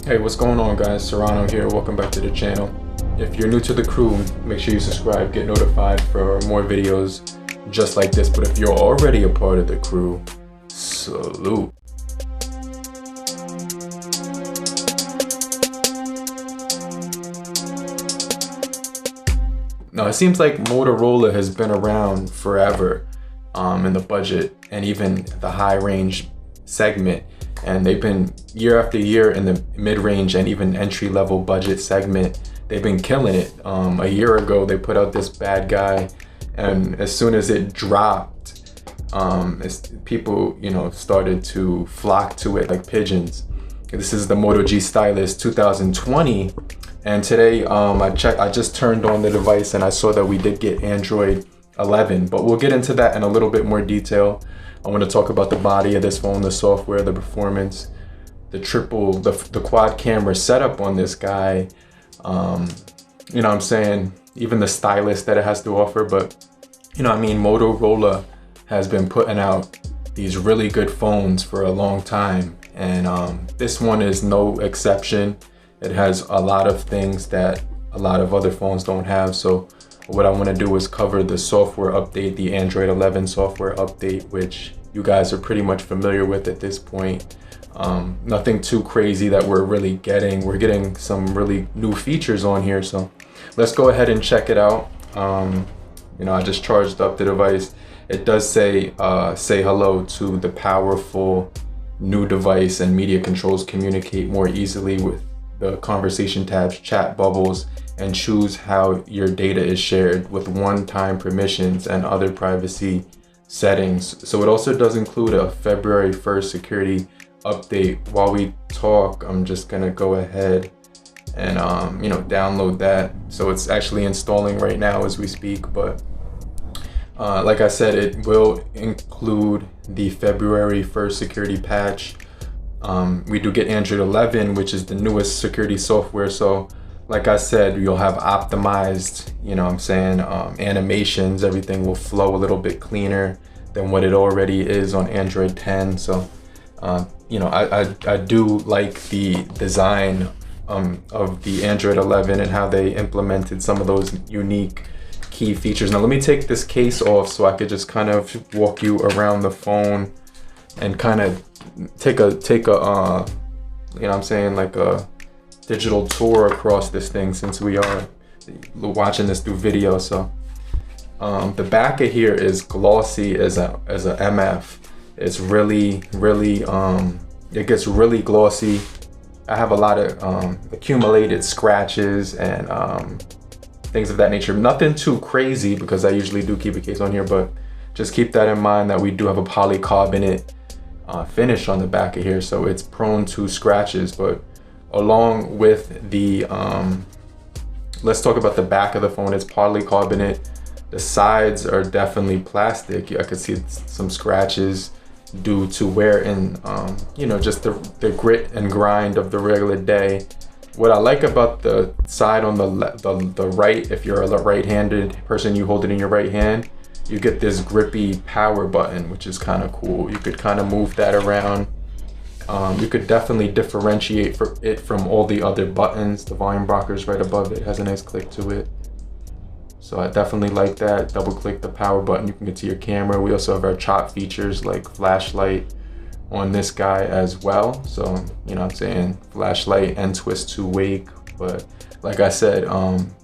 Hey, what's going on, guys? Serrano here. Welcome back to the channel. If you're new to the crew, make sure you subscribe, get notified for more videos just like this. But if you're already a part of the crew, salute. Now, it seems like Motorola has been around forever in the budget and even the high range segment. And they've been year after year in the mid-range and even entry-level budget segment. They've been killing it. A year ago, they put out this bad guy, and as soon as it dropped, people, started to flock to it like pigeons. This is the Moto G Stylus 2020, and today I just turned on the device and I saw that we did get Android 11, but we'll get into that in a little bit more detail. I want to talk about the body of this phone, the software, the performance, the quad camera setup on this guy. What I'm saying, even the stylus that it has to offer. But Motorola has been putting out these really good phones for a long time, and this one is no exception. It has a lot of things that a lot of other phones don't have. So what I want to do is cover the software update, the Android 11 software update, which you guys are pretty much familiar with at this point. Nothing too crazy that we're really getting. We're getting some really new features on here. So let's go ahead and check it out. I just charged up the device. It does say hello to the powerful new device, and media controls communicate more easily with the conversation tabs, chat bubbles, and choose how your data is shared with one-time permissions and other privacy settings. So it also does include a February 1st security update. While we talk, I'm just gonna go ahead and download that. So it's actually installing right now as we speak, but like I said, it will include the February 1st security patch. We do get Android 11, which is the newest security software. So like I said, you'll have optimized, animations. Everything will flow a little bit cleaner than what it already is on Android 10. So, I do like the design of the Android 11 and how they implemented some of those unique key features. Now, let me take this case off so I could just kind of walk you around the phone and kind of take a like a digital tour across this thing, since we are watching this through video. So the back of here is glossy as a MF. It's really it gets really glossy. I have a lot of accumulated scratches and things of that nature. Nothing too crazy, because I usually do keep a case on here, but just keep that in mind that we do have a polycarbonate finish on the back of here, so it's prone to scratches. But along with the let's talk about the back of the phone. It's polycarbonate. The sides are definitely plastic. I could see some scratches due to wear and just the grit and grind of the regular day. What I like about the side on the right, if you're a right-handed person, you hold it in your right hand, you get this grippy power button, which is kind of cool. You could kind of move that around. You could definitely differentiate it from all the other buttons. The volume rocker is right above it, has a nice click to it. So I definitely like that. Double click the power button, you can get to your camera. We also have our chop features like flashlight on this guy as well. So, flashlight and twist to wake. But like I said,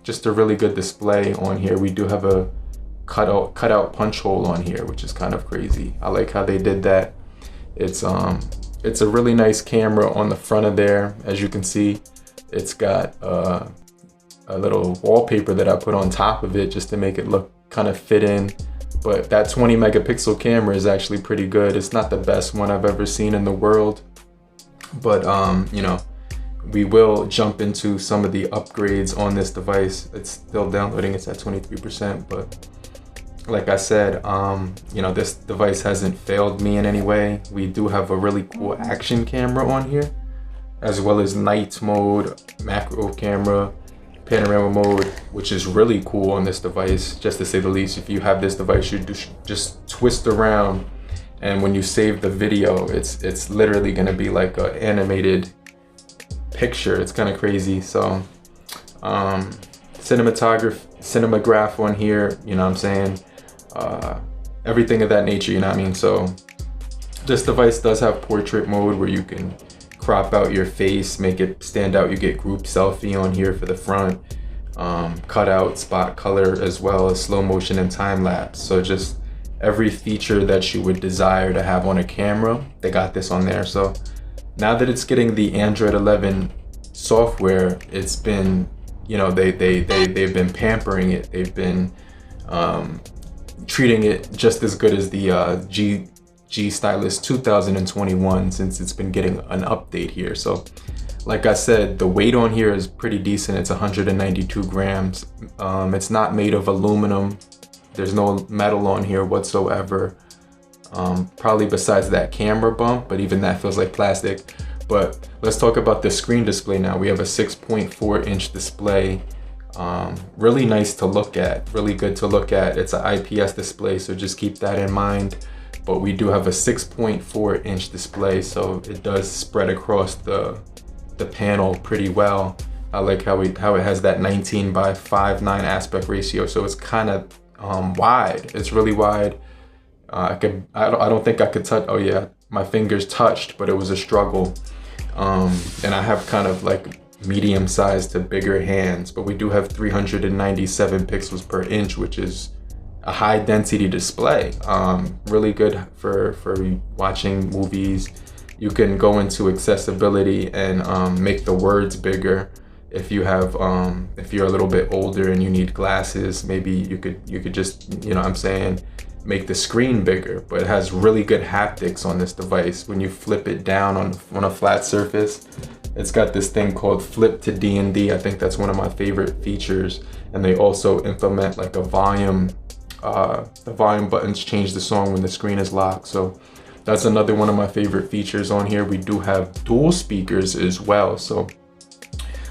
just a really good display on here. We do have a cutout punch hole on here, which is kind of crazy. I like how they did that. It's a really nice camera on the front of there. As you can see, it's got a little wallpaper that I put on top of it just to make it look kind of fit in. But that 20 megapixel camera is actually pretty good. It's not the best one I've ever seen in the world, but we will jump into some of the upgrades on this device. It's still downloading. It's at 23%, but like I said, this device hasn't failed me in any way. We do have a really cool action camera on here, as well as night mode, macro camera, panorama mode, which is really cool on this device, just to say the least. If you have this device, you just twist around, and when you save the video, it's literally going to be like an animated picture. It's kind of crazy. So cinematograph on here, you know what I'm saying, everything of that nature, you know what I mean. So this device does have portrait mode where you can crop out your face, make it stand out. You get group selfie on here for the front, cutout, spot color, as well as slow motion and time lapse. So just every feature that you would desire to have on a camera, they got this on there. So now that it's getting the Android 11 software, it's been, you know, they've been pampering it. They've been treating it just as good as the G Stylus 2021, since it's been getting an update here. So like I said, the weight on here is pretty decent. It's 192 grams. It's not made of aluminum. There's no metal on here whatsoever. Probably besides that camera bump, but even that feels like plastic. But let's talk about the screen display now. We have a 6.4 inch display. Really nice to look at, really good to look at. It's an IPS display, so just keep that in mind. But we do have a 6.4 inch display, so it does spread across the panel pretty well. I like how it has that 19:5:9 aspect ratio, so it's kind of wide. It's really wide. I don't think I could touch. Oh yeah, my fingers touched, but it was a struggle. And I have kind of like medium sized to bigger hands, but we do have 397 pixels per inch, which is a high density display. Really good for watching movies. You can go into accessibility and make the words bigger. If you have if you're a little bit older and you need glasses, maybe you could just, you know what I'm saying, make the screen bigger. But it has really good haptics on this device. When you flip it down on a flat surface, it's got this thing called flip to D&D. I think that's one of my favorite features. And they also implement like a volume, the volume buttons change the song when the screen is locked. So that's another one of my favorite features on here. We do have dual speakers as well. So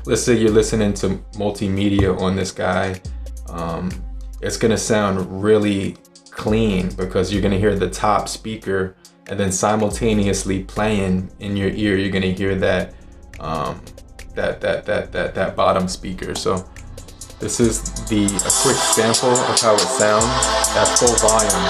let's say you're listening to multimedia on this guy. It's gonna sound really clean because you're gonna hear the top speaker, and then simultaneously playing in your ear, you're gonna hear that that bottom speaker. So this is a quick sample of how it sounds at full volume.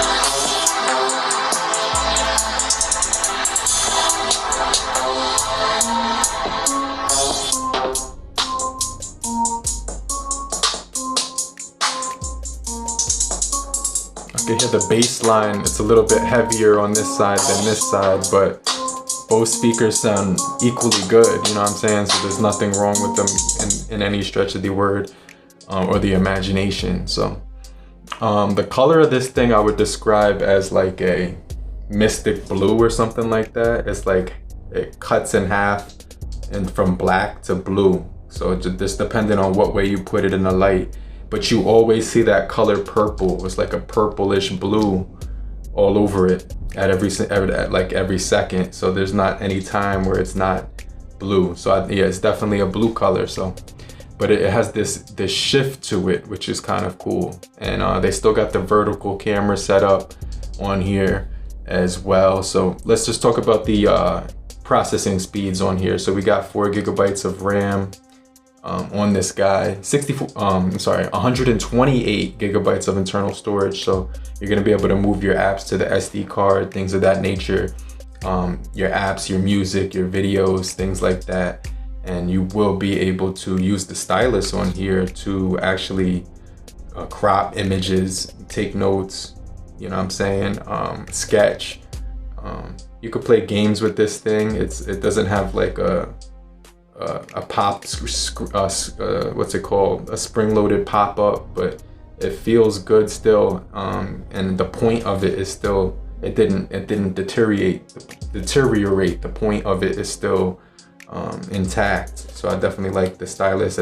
You can hear the bass line. It's a little bit heavier on this side than this side, but both speakers sound equally good, you know what I'm saying? So there's nothing wrong with them in any stretch of the word or the imagination. So the color of this thing I would describe as like a mystic blue or something like that. It's like it cuts in half and from black to blue. So just depending on what way you put it in the light. But you always see that color purple. It's like a purplish blue all over it at every second. So there's not any time where it's not blue. So yeah, it's definitely a blue color. So, but it has this shift to it, which is kind of cool. And they still got the vertical camera set up on here as well. So let's just talk about the processing speeds on here. So we got 4 gigabytes of RAM. On this guy, 128 gigabytes of internal storage. So you're gonna be able to move your apps to the SD card, things of that nature. Your apps, your music, your videos, things like that. And you will be able to use the stylus on here to actually crop images, take notes, you know what I'm saying, sketch. You could play games with this thing. It doesn't have like a pop, what's it called? A spring-loaded pop-up, but it feels good still. And the point of it is still, it didn't deteriorate. The point of it is still intact. So I definitely like the stylus.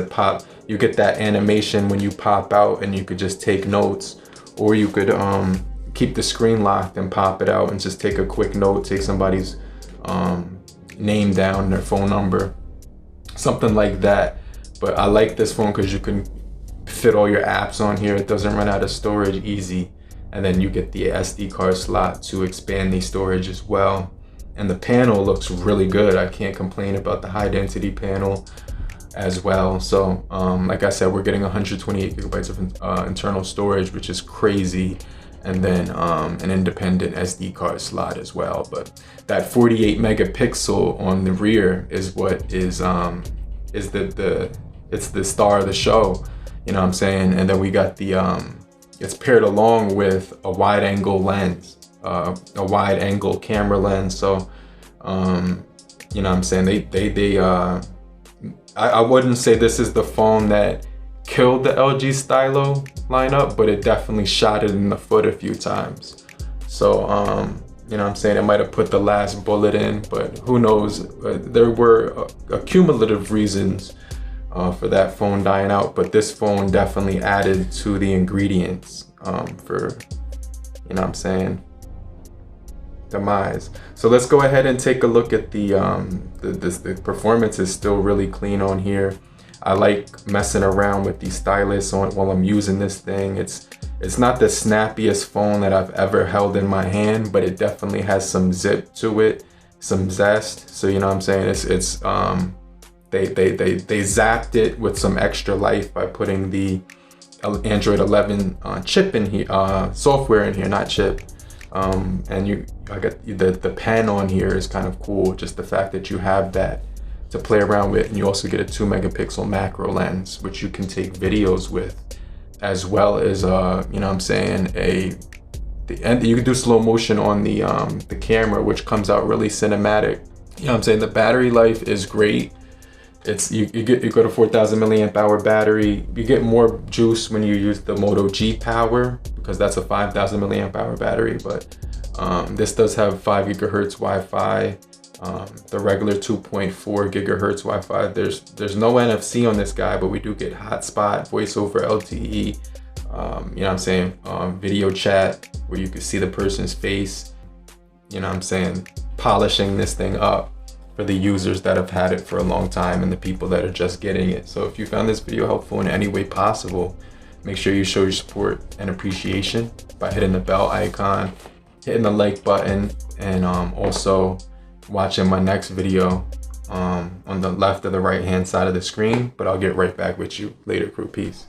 You get that animation when you pop out, and you could just take notes, or you could keep the screen locked and pop it out and just take a quick note, take somebody's name down, their phone number, something like that. But I like this phone because you can fit all your apps on here. It doesn't run out of storage easy. And then you get the SD card slot to expand the storage as well. And the panel looks really good. I can't complain about the high density panel as well. So like I said, we're getting 128 gigabytes of internal storage, which is crazy. And then an independent SD card slot as well. But that 48 megapixel on the rear is what is it's the star of the show, you know what I'm saying? And then we got the it's paired along with a wide angle lens, a wide angle camera lens. So you know what I'm saying, I wouldn't say this is the phone that killed the LG Stylo lineup, but it definitely shot it in the foot a few times. So you know what I'm saying, it might have put the last bullet in, but who knows. There were accumulative reasons for that phone dying out, but this phone definitely added to the ingredients for, you know what I'm saying, demise. So let's go ahead and take a look at the performance is still really clean on here. I like messing around with the stylus while I'm using this thing. It's not the snappiest phone that I've ever held in my hand, but it definitely has some zip to it, some zest. So you know what I'm saying, it's they zapped it with some extra life by putting the Android 11 chip in here, software in here, not chip. And I got the pen on here is kind of cool. Just the fact that you have that to play around with, and you also get a 2 megapixel macro lens, which you can take videos with, as well as you know what I'm saying, and you can do slow motion on the camera, which comes out really cinematic. You know what I'm saying, the battery life is great. It's you go to 4,000 milliamp hour battery. You get more juice when you use the Moto G Power, because that's a 5,000 milliamp hour battery. But this does have 5 gigahertz Wi-Fi. The regular 2.4 gigahertz Wi-Fi. There's no NFC on this guy, but we do get hotspot, voice over LTE. You know what I'm saying? Video chat where you can see the person's face. You know what I'm saying? Polishing this thing up for the users that have had it for a long time and the people that are just getting it. So if you found this video helpful in any way possible, make sure you show your support and appreciation by hitting the bell icon, hitting the like button, and also watching my next video on the left or the right hand side of the screen. But I'll get right back with you later, crew. Peace.